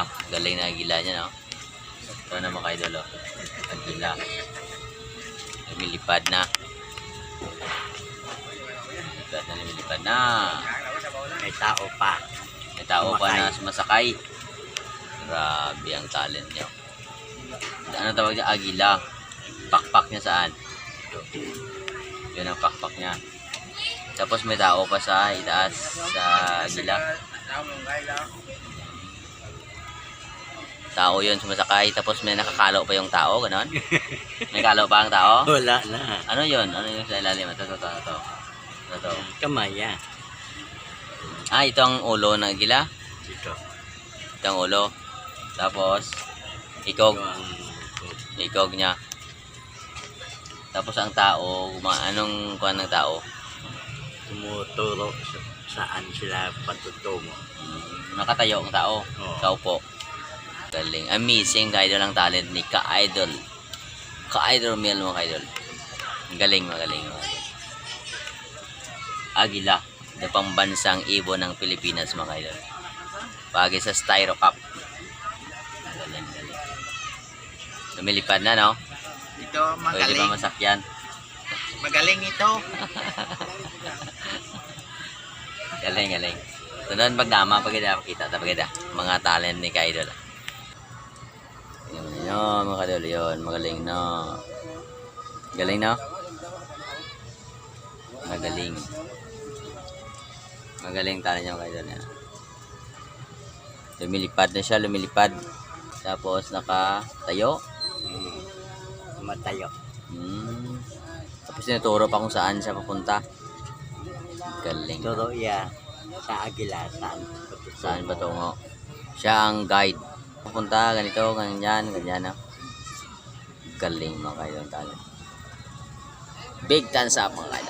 agila. Galing na agila niya, no? Ito na mga idol, oh. Agila. Lumilipad na. Lumilipad na. May tao pa. May tao pa na sumasakay. Grabe ang talent niyo. Ano tawag niya? Agila. Pakpak niya saan? Yun ang pakpak niya. Tapos may tao pa sa itaas sa agila. Tao yun sumasakay. Tapos may nakakalo pa yung tao. Ganon? May kalo pa ang tao? Wala na. Ano yun? Ano yung sa ilalim? Ito. Kamay yan. Ah, ito ang ulo ng agila. Ito. Ito ang ulo. Tapos, ikog. Ito ang Ikog niya. Tapos ang tao, anong kuha ng tao? tumuturo saan sila patutungo. Nakatayo ang tao. Oo. Kaupo. Galing. Amazing ka-idol ang talent ni ka-idol. Ka-idol Mel mo ka-idol. Galing, magaling. Agila. The pambansang ibon ng Pilipinas mga ka-idol. Pagi sa Styro Cup. Galing. Lumilipad na, no? Ito Pwede ba masakyan? Magaling ito. Galing. Tunod pagdama, pagkita makita, pagkita. Mga talent ni ka-idol. Yun, mga ka-idol, yun. Magaling, no? Galing, no? Magaling talent niya, mga ka-idol. Lumilipad na siya, Tapos nakatayo. Matayo. Tapos tinuturo pa kung saan siya papunta. Galing. Turo yan sa agila. Saan patungo? Siya ang guide. Papunta, ganito, ganyan, no? Galing mga kayo. Big thumbs up mga kayo.